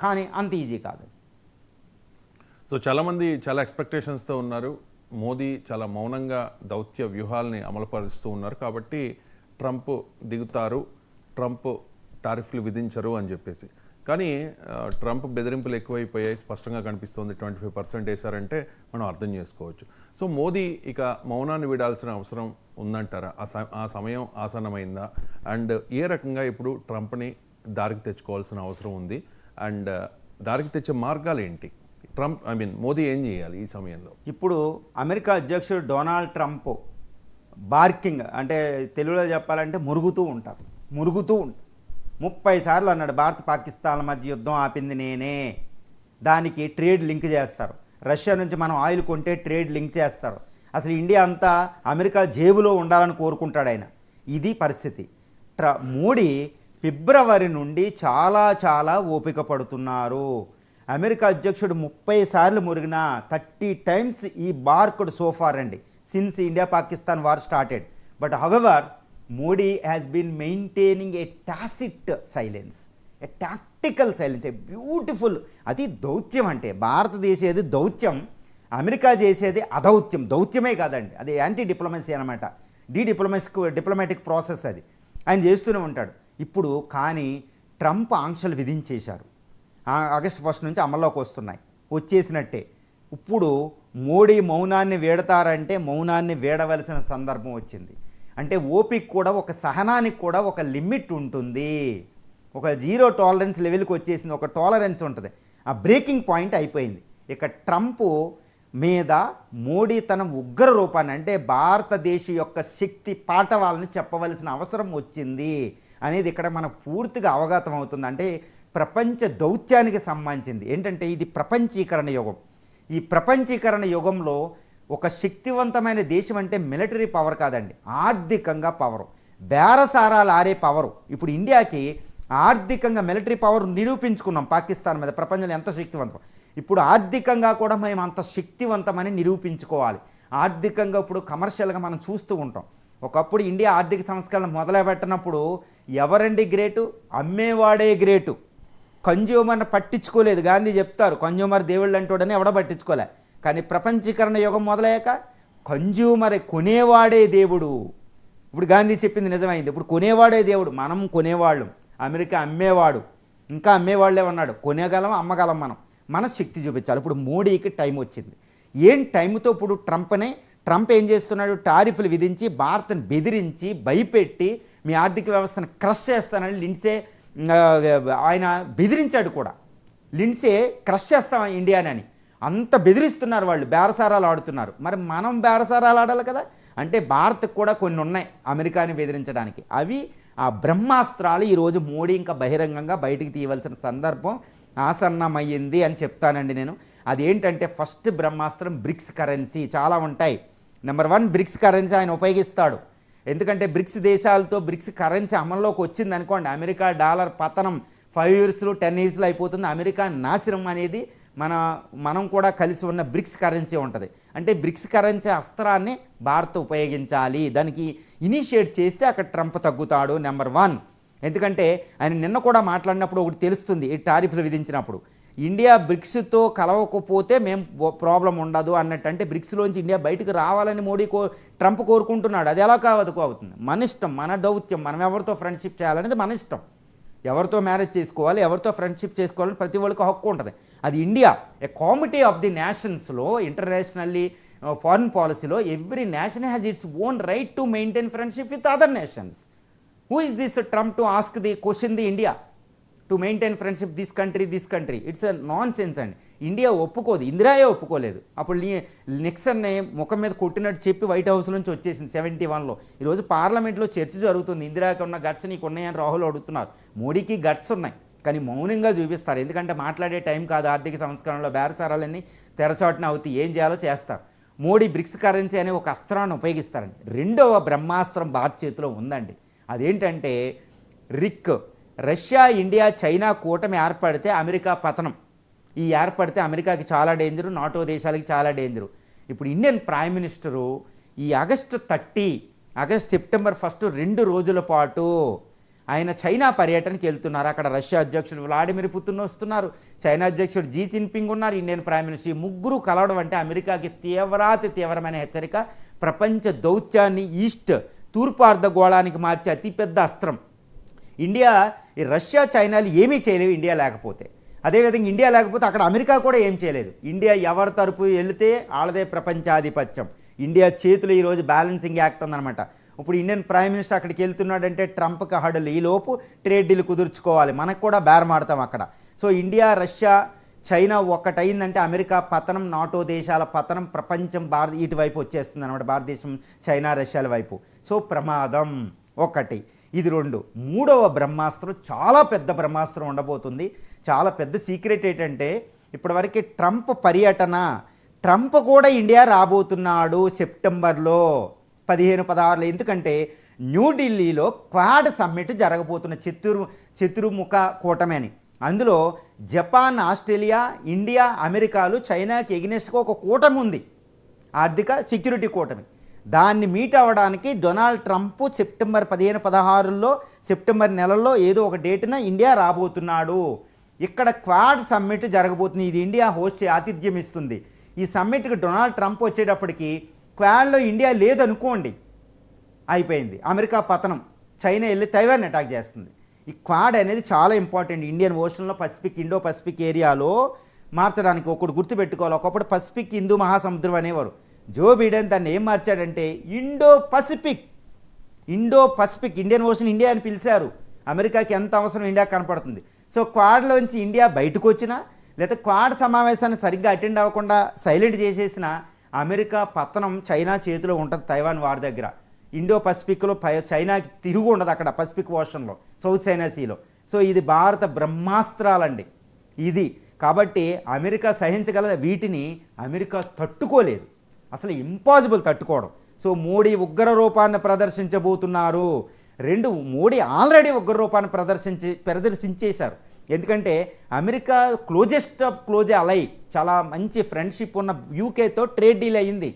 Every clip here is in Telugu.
కానీ అంత ఈజీ కాదు. సో చాలామంది చాలా ఎక్స్పెక్టేషన్స్తో ఉన్నారు. మోదీ చాలా మౌనంగా దౌత్య వ్యూహాల్ని అమలుపరుస్తూ ఉన్నారు. కాబట్టి ట్రంప్ దిగుతారు, ట్రంప్ టారిఫ్లు విధించరు అని చెప్పేసి. కానీ ట్రంప్ బెదిరింపులు ఎక్కువైపోయాయి, స్పష్టంగా కనిపిస్తుంది. 25% వేశారంటే మనం అర్థం చేసుకోవచ్చు. సో మోదీ ఇక మౌనాన్ని వీడాల్సిన అవసరం ఉందంటారా? ఆ సమయం ఆసన్నమైందా? అండ్ ఏ రకంగా ఇప్పుడు ట్రంప్ని దారికి తెచ్చుకోవాల్సిన అవసరం ఉంది? అండ్ దారికి తెచ్చే మార్గాలు ఏంటి? మోదీ ఏం చేయాలి ఈ సమయంలో? ఇప్పుడు అమెరికా అధ్యక్షుడు డొనాల్డ్ ట్రంప్ బార్కింగ్ అంటే తెలుగులో చెప్పాలంటే మురుగుతూ ఉంటారు. 30 సార్లు అన్నాడు భారత్ పాకిస్తాన్ల మధ్య యుద్ధం ఆపింది నేనే, దానికి ట్రేడ్ లింక్ చేస్తారు. రష్యా నుంచి మనం ఆయిల్ కొంటే ట్రేడ్ లింక్ చేస్తారు. అసలు ఇండియా అంతా అమెరికా జేబులో ఉండాలని కోరుకుంటాడు ఆయన. ఇది పరిస్థితి. మోడీ ఫిబ్రవరి నుండి చాలా ఓపిక పడుతున్నారు. అమెరికా అధ్యక్షుడు 30 సార్లు మురిగినా 30 times ఈ బార్కుడ్ సోఫార్ అండి since India Pakistan war started. But however Modi has been maintaining A tacit silence, A tactical silence, a beautiful. అది దౌత్యం. అంటే భారతదేశేది దౌత్యం, అమెరికా చేసేది అదౌత్యం. దౌత్యమే కాదండి, అది యాంటీ డిప్లొమసీ అనమాట. డిప్లొమాటిక్ ప్రాసెస్ అది ఆయన చేస్తూనే ఉంటాడు. ఇప్పుడు కానీ ట్రంప్ ఆంక్షలు విధించేశారు. ఆగస్టు 1 నుంచి అమల్లోకి వచ్చేసినట్టే. ఇప్పుడు మోడీ మౌనాన్ని వీడతారంటే మౌనాన్ని వీడవలసిన సందర్భం వచ్చింది. అంటే ఓపిక కూడా, ఒక సహనానికి కూడా ఒక లిమిట్ ఉంటుంది. ఒక 0 టాలరెన్స్ లెవెల్కి వచ్చేసింది. ఒక టాలరెన్స్ ఉంటుంది. ఆ బ్రేకింగ్ పాయింట్ అయిపోయింది. ఇక ట్రంప్ మీద మోడీ తన ఉగ్ర రూపాన్ని, అంటే భారతదేశ యొక్క శక్తి పాఠవాలని చెప్పవలసిన అవసరం వచ్చింది అనేది ఇక్కడ మనకు పూర్తిగా అవగతం అవుతుంది. అంటే ప్రపంచ దౌత్యానికి సంబంధించింది ఏంటంటే ఇది ప్రపంచీకరణ యుగం. ఈ ప్రపంచీకరణ యుగంలో ఒక శక్తివంతమైన దేశం అంటే మిలిటరీ పవర్ కాదండి, ఆర్థికంగా పవరు, బేరసారాలు ఆరే పవరు. ఇప్పుడు ఇండియాకి ఆర్థికంగా మిలిటరీ పవర్ నిరూపించుకున్నాం పాకిస్తాన్ మీద, ప్రపంచంలో ఎంత శక్తివంతం. ఇప్పుడు ఆర్థికంగా కూడా మేము అంత శక్తివంతమని నిరూపించుకోవాలి. ఆర్థికంగా ఇప్పుడు కమర్షియల్గా మనం చూస్తూ ఉంటాం. ఒకప్పుడు ఇండియా ఆర్థిక సంస్కరణ మొదలుపెట్టినప్పుడు ఎవరండి గ్రేటు? అమ్మేవాడే గ్రేటు. కన్జ్యూమర్ని పట్టించుకోలేదు. గాంధీ చెప్తారు కన్జ్యూమర్ దేవుళ్ళు అంటూడని ఎవడ పట్టించుకోలే. కానీ ప్రపంచీకరణ యుగం మొదలయ్యాక కన్జ్యూమర్ కొనేవాడే దేవుడు. ఇప్పుడు గాంధీ చెప్పింది నిజమైంది. ఇప్పుడు కొనేవాడే దేవుడు. మనం కొనేవాళ్ళం, అమెరికా అమ్మేవాడు. ఇంకా అమ్మేవాళ్ళే ఉన్నాడు. కొనేగలం, అమ్మగలం. మన శక్తి చూపించాలి. ఇప్పుడు మోడీకి టైం వచ్చింది. ఏం టైంతో ఇప్పుడు ట్రంప్ ఏం చేస్తున్నాడు? టారిఫ్లు విధించి భారత్ని బెదిరించి భయపెట్టి మీ ఆర్థిక వ్యవస్థను క్రష్ చేస్తానని లిండ్సే ఆయన బెదిరించాడు కూడా. లిండ్సే క్రష్ చేస్తాం ఇండియాని అంత బెదిరిస్తున్నారు వాళ్ళు, బేరసారాలు ఆడుతున్నారు. మరి మనం బేరసారాలు ఆడాలి కదా. అంటే భారత్కు కూడా కొన్ని ఉన్నాయి అమెరికాని బెదిరించడానికి. అవి ఆ బ్రహ్మాస్త్రాలు ఈరోజు మోడీ ఇంకా బహిరంగంగా బయటికి తీయవలసిన సందర్భం ఆసన్నమయ్యింది అని చెప్తానండి నేను. అదేంటంటే ఫస్ట్ బ్రహ్మాస్త్రం బ్రిక్స్ కరెన్సీ. చాలా ఉంటాయి. నెంబర్ 1 బ్రిక్స్ కరెన్సీ ఆయన ఉపయోగిస్తాడు. ఎందుకంటే బ్రిక్స్ దేశాలతో బ్రిక్స్ కరెన్సీ అమల్లోకి వచ్చింది అనుకోండి, అమెరికా డాలర్ పతనం 5 yearsలో 10 yearsలో అయిపోతుంది. అమెరికా నాశనం అనేది మనం కూడా కలిసి ఉన్న బ్రిక్స్ కరెన్సీ ఉంటుంది. అంటే బ్రిక్స్ కరెన్సీ అస్త్రాన్ని భారత్ ఉపయోగించాలి. దానికి ఇనిషియేట్ చేస్తే అక్కడ ట్రంప్ తగ్గుతాడు. నెంబర్ 1. ఎందుకంటే ఆయన నిన్న కూడా మాట్లాడినప్పుడు ఒకటి తెలుస్తుంది. ఈ టారిఫ్లు విధించినప్పుడు ఇండియా బ్రిక్స్తో కలవకపోతే మేము ప్రాబ్లం ఉండదు అన్నట్టు. అంటే బ్రిక్స్లోంచి ఇండియా బయటకు రావాలని ట్రంప్ కోరుకుంటున్నాడు. అది ఎలా అవుతుంది? మన ఇష్టం, మన దౌత్యం. మనం ఎవరితో ఫ్రెండ్షిప్ చేయాలనేది మన ఇష్టం. ఎవరితో మ్యారేజ్ చేసుకోవాలి, ఎవరితో ఫ్రెండ్షిప్ చేసుకోవాలని ప్రతి ఒక్కరికి హక్కు ఉంటుంది. అది India a comity of the నేషన్స్లో, ఇంటర్నేషనల్లీ ఫారిన్ పాలసీలో every nation has its own right to maintain friendship with other nations. Who is this Trump to ask the question the India to maintain friendship this country? It's a nonsense అండి. ఇండియా ఒప్పుకోదు, ఇందిరాయే ఒప్పుకోలేదు. అప్పుడు నిక్సన్ని ముఖం మీద కొట్టినట్టు చెప్పి వైట్ హౌస్ నుంచి వచ్చేసింది 71లో. ఈరోజు పార్లమెంట్లో చర్చ జరుగుతుంది. ఇందిరాకి ఉన్న గట్స్ నీకు ఉన్నాయని రాహుల్ అడుగుతున్నారు. మోడీకి గట్స్ ఉన్నాయి కానీ మౌనంగా చూపిస్తారు. ఎందుకంటే మాట్లాడే టైం కాదు. ఆర్థిక సంస్కరణలో బేరసారాలన్నీ తెరచాటున అవుతాయి. ఏం చేయాలో చేస్తారు. మోడీ బ్రిక్స్ కరెన్సీ అనే ఒక అస్త్రాన్ని ఉపయోగిస్తారండి. రెండవ బ్రహ్మాస్త్రం భారత్ చేతిలో ఉందండి. అదేంటంటే రిక్. రష్యా, ఇండియా, చైనా కూటమి ఏర్పడితే అమెరికా పతనం. ఈ ఏర్పడితే అమెరికాకి చాలా డేంజరు, నాటో దేశాలకి చాలా డేంజరు. ఇప్పుడు ఇండియన్ ప్రైమ్ మినిస్టరు ఈ ఆగస్టు 30, సెప్టెంబర్ 1 2 రోజుల పాటు ఆయన చైనా పర్యటనకి వెళ్తున్నారు. అక్కడ రష్యా అధ్యక్షుడు వ్లాడిమిర్ పుతిన్ వస్తున్నారు, చైనా అధ్యక్షుడు జీ జిన్పింగ్ ఉన్నారు, ఇండియన్ ప్రైమ్ మినిస్టర్. ఈ ముగ్గురు కలవడం అంటే అమెరికాకి తీవ్రమైన హెచ్చరిక. ప్రపంచ దౌత్యాన్ని తూర్పు అర్ధగోళానికి మార్చే అతిపెద్ద అస్త్రం. ఇండియా, ఈ రష్యా చైనాలు ఏమీ చేయలేవు ఇండియా లేకపోతే. అదేవిధంగా ఇండియా లేకపోతే అక్కడ అమెరికా కూడా ఏం చేయలేదు. ఇండియా ఎవరి తరపు వెళితే వాళ్ళదే ప్రపంచాధిపత్యం. ఇండియా చేతిలో ఈరోజు బ్యాలెన్సింగ్ యాక్ట్ ఉందన్నమాట. ఇప్పుడు ఇండియన్ ప్రైమ్ మినిస్టర్ అక్కడికి వెళ్తున్నాడంటే ట్రంప్కి హడలు, ఈలోపు ట్రేడ్ డీల్ కుదుర్చుకోవాలి, మనకు కూడా బేరమాడతాం అక్కడ. సో ఇండియా, రష్యా, చైనా ఒక్కటైందంటే అమెరికా పతనం, నాటో దేశాల పతనం, ప్రపంచం ఇటువైపు వచ్చేస్తుంది అనమాట, భారతదేశం చైనా రష్యాల వైపు. సో ప్రమాదం ఒకటి, ఇది రెండు. మూడవ బ్రహ్మాస్త్రం చాలా పెద్ద బ్రహ్మాస్త్రం ఉండబోతుంది. చాలా పెద్ద సీక్రెట్ ఏంటంటే ఇప్పటివరకు ట్రంప్ పర్యటన, ట్రంప్ కూడా ఇండియా రాబోతున్నాడు సెప్టెంబర్లో 15-16. ఎందుకంటే న్యూఢిల్లీలో క్వాడ్ సమ్మిట్ జరగబోతున్న చతుర్ముఖ కూటమి అని. అందులో జపాన్, ఆస్ట్రేలియా, ఇండియా, అమెరికాలు చైనాకి ఎగ్నెస్ట్గా ఒక కూటమి ఉంది, ఆర్థిక సెక్యూరిటీ కూటమి. దాన్ని మీట్ అవ్వడానికి డొనాల్డ్ ట్రంప్ సెప్టెంబర్ 15-16 సెప్టెంబర్ నెలలో ఏదో ఒక డేట్న ఇండియా రాబోతున్నాడు. ఇక్కడ క్వాడ్ సమ్మిట్ జరగబోతుంది. ఇది ఇండియా హోస్ట్ ఆతిథ్యం ఇస్తుంది. ఈ సమ్మిట్కి డొనాల్డ్ ట్రంప్ వచ్చేటప్పటికి క్వాడ్లో ఇండియా లేదనుకోండి, అయిపోయింది, అమెరికా పతనం. చైనా వెళ్ళి తైవాన్ అటాక్ చేస్తుంది. ఈ క్వాడ్ అనేది చాలా ఇంపార్టెంట్. ఇండియన్ ఓషన్లో ఇండో పసిఫిక్ ఏరియాలో మార్చడానికి ఒకటి గుర్తుపెట్టుకోవాలి. ఒకప్పుడు పసిఫిక్ హిందూ మహాసముద్రం అనేవారు. జో బైడెన్ దాన్ని ఏం మార్చాడంటే Indo Pacific. Indian Ocean India అని పిలిచారు. అమెరికాకి ఎంత అవసరం ఇండియా కనపడుతుంది. సో క్వాడ్లోంచి ఇండియా బయటకు వచ్చినా, లేదా క్వాడ్ సమావేశాన్ని సరిగ్గా అటెండ్ అవ్వకుండా సైలెంట్ చేసేసిన అమెరికా పతనం చైనా చేతిలో ఉంటుంది, తైవాన్ వారి దగ్గర. ఇండో పసిఫిక్లో చైనాకి తిరుగు ఉండదు అక్కడ, పసిఫిక్ ఓషన్లో, సౌత్ చైనా సీలో. సో ఇది భారత బ్రహ్మాస్త్రాలండి ఇది. కాబట్టి అమెరికా సహించగలదు, వీటిని అమెరికా తట్టుకోలేదు, అసలు ఇంపాసిబుల్ తట్టుకోవడం. సో మోడీ ఉగ్ర రూపాన్ని ప్రదర్శించబోతున్నారు. మోడీ ఆల్రెడీ ఉగ్ర రూపాన్ని ప్రదర్శించేశారు. ఎందుకంటే అమెరికా క్లోజ్ అలై, చాలా మంచి ఫ్రెండ్షిప్ ఉన్న యూకేతో ట్రేడ్ డీల్ అయ్యింది.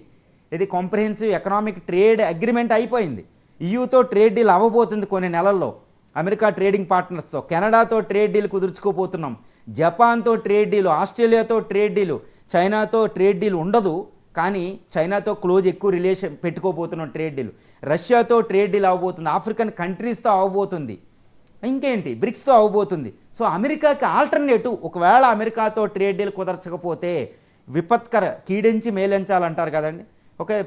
ఇది కాంప్రహెన్సివ్ ఎకనామిక్ ట్రేడ్ అగ్రిమెంట్ అయిపోయింది. ఈయూతో ట్రేడ్ డీల్ అవ్వబోతుంది కొన్ని నెలల్లో, అమెరికా ట్రేడింగ్ పార్ట్నర్స్తో. కెనడాతో ట్రేడ్ డీల్ కుదుర్చుకోబోతున్నాం, జపాన్తో ట్రేడ్ డీలు, ఆస్ట్రేలియాతో ట్రేడ్ డీలు, చైనాతో ట్రేడ్ డీల్ ఉండదు, కానీ చైనాతో ఎక్కువ రిలేషన్ పెట్టుకోబోతున్నాం ట్రేడ్ డీల్. రష్యాతో ట్రేడ్ డీల్ అవ్వబోతుంది, ఆఫ్రికన్ కంట్రీస్తో అవ్వబోతుంది, ఇంకేంటి బ్రిక్స్తో అవ్వబోతుంది. సో అమెరికాకి ఆల్టర్నేటివ్, ఒకవేళ అమెరికాతో ట్రేడ్ డీల్ కుదర్చకపోతే విపత్కర, కీడించి మేలించాలంటారు కదండి,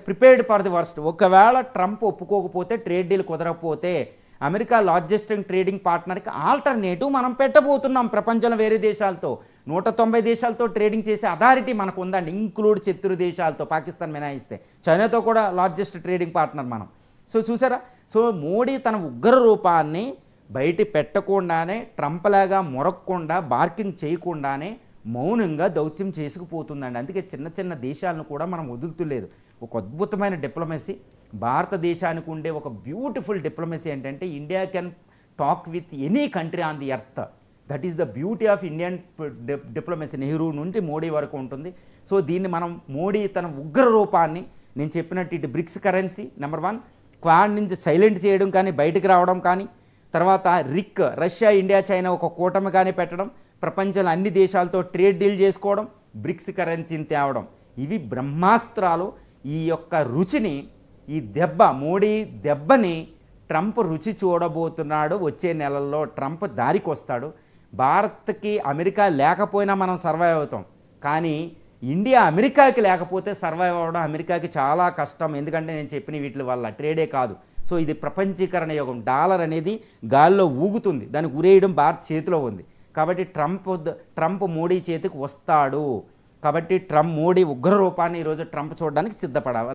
ప్రిపేర్డ్ ఫర్ ది వర్స్ట్. ఒకవేళ ట్రంప్ ఒప్పుకోకపోతే, ట్రేడ్ డీల్ కుదరకపోతే అమెరికా లార్జెస్ట్ ట్రేడింగ్ పార్ట్నర్కి ఆల్టర్నేటివ్ మనం పెట్టబోతున్నాం. ప్రపంచంలో వేరే దేశాలతో 190 దేశాలతో ట్రేడింగ్ చేసే అథారిటీ మనకు ఉందండి, ఇంక్లూడ్ శత్రు దేశాలతో, పాకిస్తాన్ మినహాయిస్తే. చైనాతో కూడా లార్జెస్ట్ ట్రేడింగ్ పార్ట్నర్ మనం. సో చూసారా, సో మోడీ తన ఉగ్ర రూపాన్ని బయట పెట్టకుండానే, ట్రంప్లాగా మొరక్కుండా, బార్కింగ్ చేయకుండానే మౌనంగా దౌత్యం చేసుకుపోతుందండి. అందుకే చిన్న దేశాలను కూడా మనం వదులుతులేదు. ఒక అద్భుతమైన డిప్లొమసీ భారతదేశానికి ఉండే ఒక బ్యూటిఫుల్ డిప్లొమసీ ఏంటంటే India can talk with any country on the earth. That is the beauty of Indian diplomacy. Nehru నుండి మోడీ వరకు ఉంటుంది. సో దీన్ని మనం, మోడీ తన ఉగ్ర రూపాన్ని, నేను చెప్పినట్టు ఇటు బ్రిక్స్ కరెన్సీ నెంబర్ 1, క్వాడ్ నుంచి సైలెంట్ చేయడం కానీ, బయటకు రావడం కానీ, తర్వాత రష్యా, ఇండియా, చైనా ఒక కూటమి కానీ పెట్టడం, ప్రపంచంలో అన్ని దేశాలతో ట్రేడ్ డీల్ చేసుకోవడం, బ్రిక్స్ కరెన్సీని తేవడం, ఇవి బ్రహ్మాస్త్రాలు. ఈ యొక్క రుచిని, ఈ మోడీ దెబ్బని ట్రంప్ రుచి చూడబోతున్నాడు. వచ్చే నెలల్లో ట్రంప్ దారికి వస్తాడు. భారత్కి అమెరికా లేకపోయినా మనం సర్వైవ్ అవుతాం, కానీ ఇండియా అమెరికాకి లేకపోతే సర్వైవ్ అవ్వడం అమెరికాకి చాలా కష్టం. ఎందుకంటే నేను చెప్పిన వీటి వల్ల ట్రేడే కాదు. సో ఇది ప్రపంచీకరణ యుగం. డాలర్ అనేది గాల్లో ఊగుతుంది, దాన్ని గురేయడం భారత్ చేతిలో ఉంది. కాబట్టి ట్రంప్ మోడీ చేతికి వస్తాడు. కాబట్టి మోడీ ఉగ్ర రూపాన్ని ఈరోజు ట్రంప్ చూడడానికి సిద్ధపడాలి.